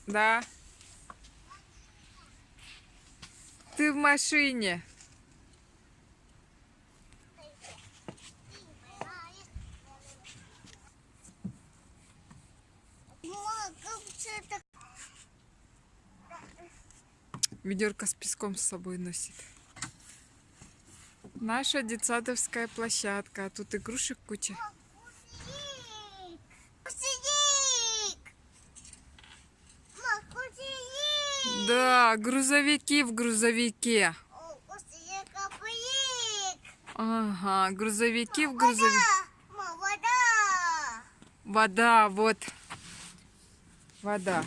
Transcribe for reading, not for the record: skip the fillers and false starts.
Да. Ты в машине. Ведерко с песком с собой носит. Наша детсадовская площадка. А тут игрушек куча. Да, грузовики в грузовике. Ага, грузовики в грузовике. Вода, вот. Вода.